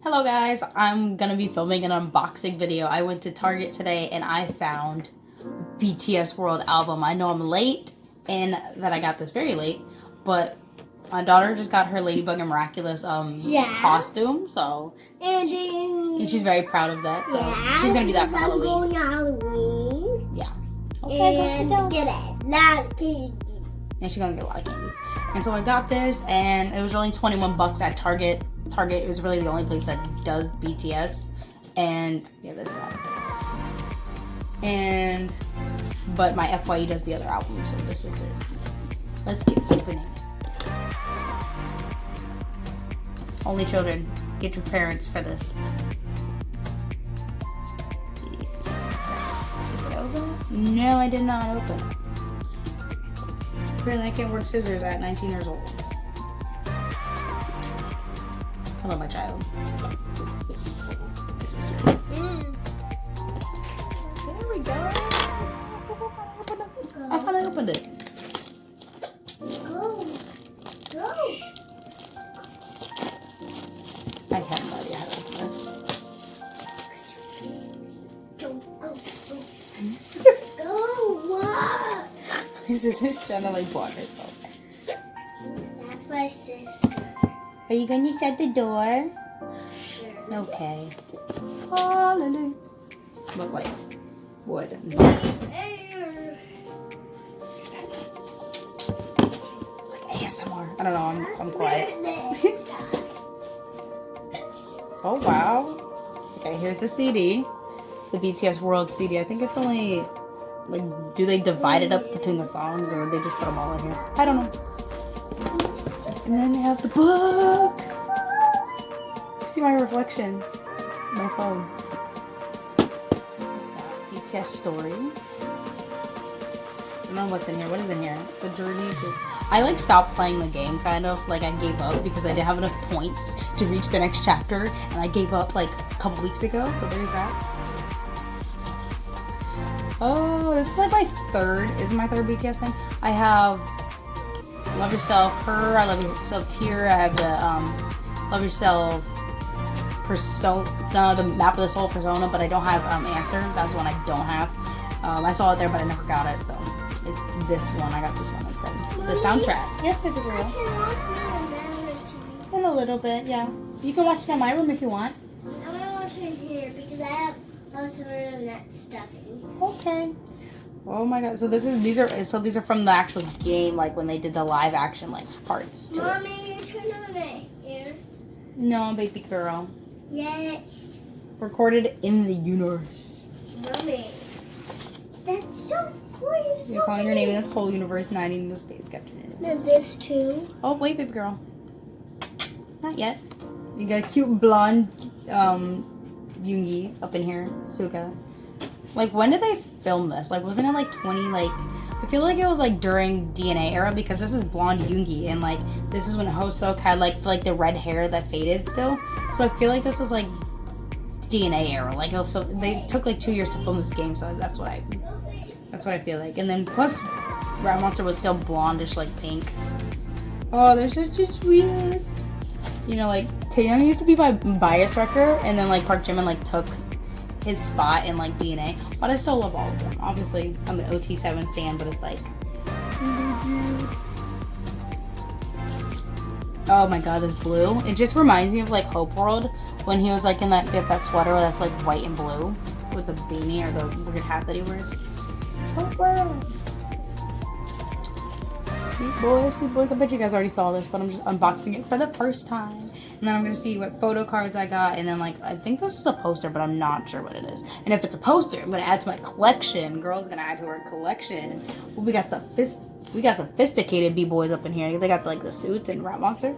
Hello guys, I'm gonna be filming an unboxing video. I went to Target today and I found the BTS World album. I know I'm late and that I got this very late, but my daughter just got her Ladybug and Miraculous costume, so and she's very proud of that. So she's gonna do that for Halloween. I'm going to Halloween. Yeah. Okay, go sit down. Get a lot of candy. And she's gonna get a lot of candy. And so I got this, and it was only 21 bucks at Target. Target is really the only place that does BTS, and yeah, there's that. And but my FYE does the other album, so this is this. Let's get opening it. Only children, get your parents for this. Did it open? No, I did not open it. Apparently I can't work scissors at 19 years old. Hello, my child. There we go. I finally opened it. Go. I have no idea how to open this. Go. What? This is just trying to like block herself. That's my sister. Are you going to shut the door? Sure. Okay. Hallelujah. Smells like wood. Nice air. Like ASMR. I don't know. I'm quiet. Oh wow. Okay, here's the CD. The BTS World CD. I think it's only like, do they divide it up between the songs or they just put them all in here? I don't know. And then they have the book. See my reflection. My phone. BTS story. I don't know what's in here. What is in here? The journey to... I like stopped playing the game kind of. Like I gave up because I didn't have enough points to reach the next chapter. And I gave up like a couple weeks ago. So there's that. Oh, this is like my third. This is my third BTS thing. I have Love Yourself, Her, I Love Yourself, Tear. I have the Love Yourself, Persona, the Map of the Soul Persona, but I don't have Answer. That's one I don't have. I saw it there, but I never got it, so it's this one. I got this one instead. The soundtrack. Yes, baby girl. In a little bit, yeah. You can watch it in my room if you want. I'm gonna watch it in here because I have lots of room that's stuffy. Okay. Oh my god. So these are from the actual game, like when they did the live action like parts to Mommy, turn on it here. No, baby girl. Yes. Recorded in the universe. Mommy. That's so cool. You're calling your name in this whole universe, 90 in the space captain. There's this too. Oh wait, baby girl. Not yet. You got a cute blonde Yoongi up in here. Suga. Like, when did they film this? Like, wasn't it, like, 20, like... I feel like it was, like, during DNA era, because this is blonde Yoongi, and, like, this is when Hoseok had, like, the red hair that faded still. So I feel like this was, like, DNA era. Like, it was they took, like, 2 years to film this game, so that's what I feel like. And then, plus, Rat Monster was still blondish, like, pink. Oh, they're such a sweetness. You know, like, Taeyong used to be my bias wrecker, and then, like, Park Jimin, like, took his spot in like DNA, but I still love all of them. Obviously, I'm an OT7 stan, but it's like, oh my god, this blue. It just reminds me of like Hope World when he was like in that sweater that's like white and blue with the beanie or the weird hat that he wears. Hope World. Sweet boys. I bet you guys already saw this, but I'm just unboxing it for the first time. And then I'm going to see what photo cards I got. And then, like, I think this is a poster, but I'm not sure what it is. And if it's a poster, I'm going to add to my collection. Girl's going to add to her collection. Well, we got sophisticated B-boys up in here. They got, like, the suits and Rat Monster.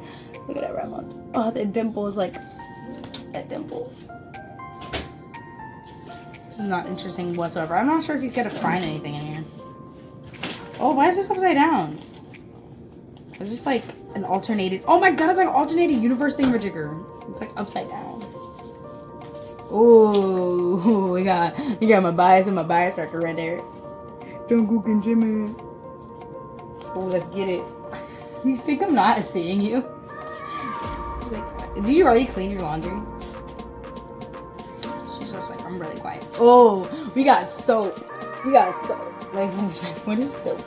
Look at that Rat Monster. Oh, that dimple is, like, that dimple. This is not interesting whatsoever. I'm not sure if you get to find anything in here. Oh, why is this upside down? Is this, like, an alternated... Oh my god, it's like an alternated universe thingamajigger. It's like upside down. Oh, we got my bias and my bias record right there. Jungkook and Jimmy. Oh, let's get it. You think I'm not seeing you? Like, did you already clean your laundry? just like, I'm really quiet. Oh, we got soap. Like, what is soap?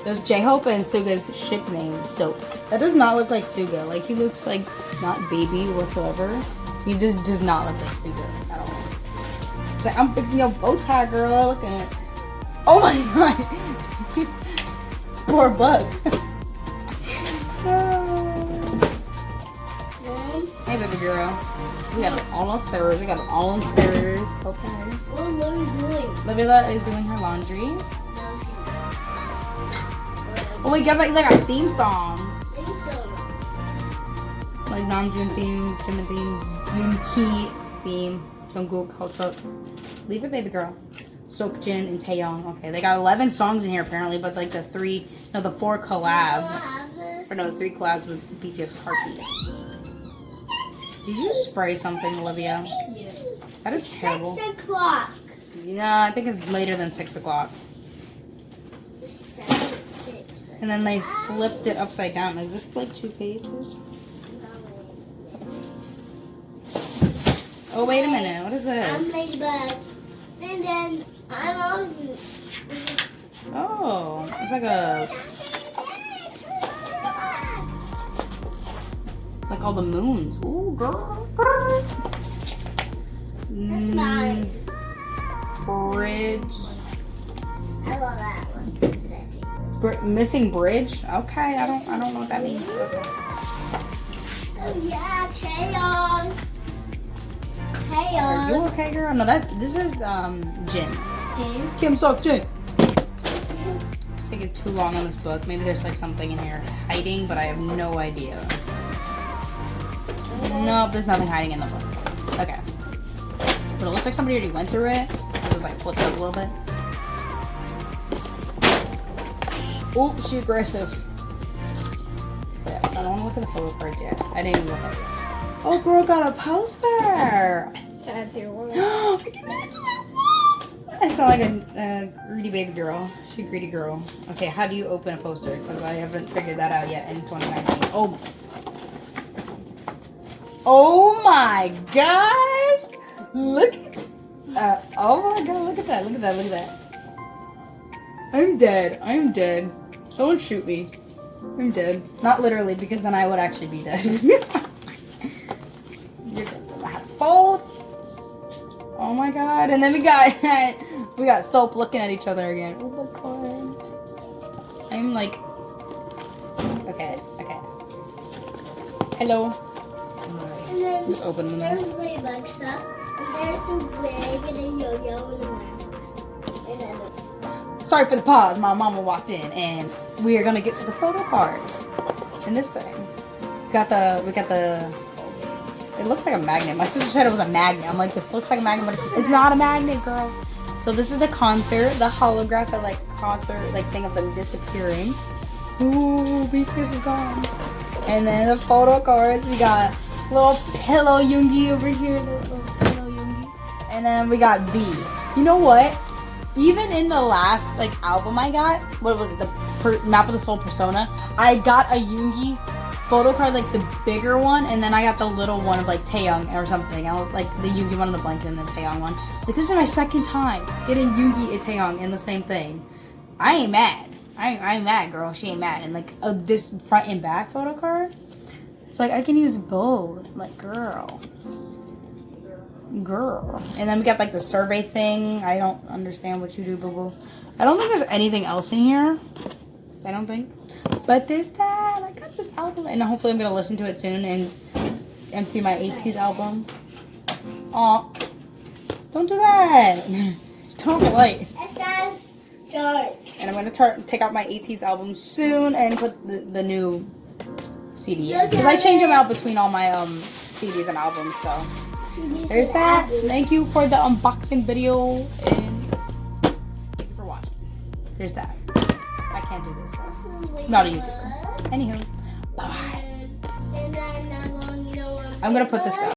There's J-Hope and Suga's ship name, Soap. That does not look like Suga. Like, he looks like not baby whatsoever. He just does not look like Suga at all. Like, I'm fixing your bow tie, girl. Look at it. Oh my god. Poor bug. Hey, baby girl. We got it all on stairs. Okay. What are you doing? Olivia is doing her laundry. Oh, we got like our theme songs. Like Namjoon theme, Jimin theme, Yoongi theme, Jungkook, Hoseok. Leave it, baby girl. Seokjin and Taeyong. Okay, they got 11 songs in here apparently, but like the 4 collabs. Or no, the 3 collabs with BTS Heartbeat. Did you spray something, Olivia? That is terrible. 6 o'clock. Yeah, I think it's later than 6 o'clock. 6. And then they flipped it upside down. Is this like 2 pages? Oh, wait a minute. What is I'm this? Ladybug. And then I'm always. Oh, it's like a... Like all the moons. Ooh, girl. That's mine. Bridge. I love that one. Missing bridge? Okay, I don't know what that means. Okay. Oh yeah, Taeyong. Are you okay, girl? No, this is Jin. Jin. Kim Seok-jin. Taking too long on this book. Maybe there's like something in here hiding, but I have no idea. Nope, there's nothing hiding in the book. Okay. But it looks like somebody already went through it. It was like flipped up a little bit. Oh, she's aggressive. Yeah, I don't want to look at the photo cards yet. I didn't even look at it. Oh, girl got a poster. I sound like a greedy baby girl. She's a greedy girl. Okay, how do you open a poster? Because I haven't figured that out yet in 2019. Oh my god! Look at oh my god, look at that. I'm dead. Someone shoot me. I'm dead. Not literally, because then I would actually be dead. You're gonna have to fold. Oh my god. And then we got Soap looking at each other again. Oh my god. I'm like okay. Hello. And then Just open there's this. Ladybug stuff. And there's a wig and a yo-yo and a max. And then Sorry for the pause. My mama walked in, and we are gonna get to the photo cards in this thing. We got the. It looks like a magnet. My sister said it was a magnet. I'm like, this looks like a magnet, but it's not a magnet, girl. So this is the concert, the holographic like concert like thing of them disappearing. Ooh, BTS is gone. And then the photo cards. We got little pillow Yoongi over here, little pillow Yoongi, and then we got V. You know what? Even in the last like album I got, what was it, the Map of the Soul Persona, I got a Yoongi photo card, like the bigger one, and then I got the little one of like Taeyong or something. I like the Yoongi one on the blanket and the Taeyong one. Like this is my second time getting Yoongi and Taeyong in the same thing. I ain't mad. I ain't mad, girl. She ain't mad. And like this front and back photo card, it's like I can use both. I'm like girl. And then we got like the survey thing. I don't understand what you do, boo-boo. I don't think there's anything else in here. I don't think. But there's that. I got this album. And hopefully I'm going to listen to it soon and empty my 80s album. Aw. Don't do that. Turn off the light. that's dark. And I'm going to take out my 80s album soon and put the new CD in. Because I change them out between all my CDs and albums, so... There's that. Thank you for the unboxing video and thank you for watching. There's that. I can't do this. I'm not a YouTuber. Anywho, bye bye. I'm gonna put this down.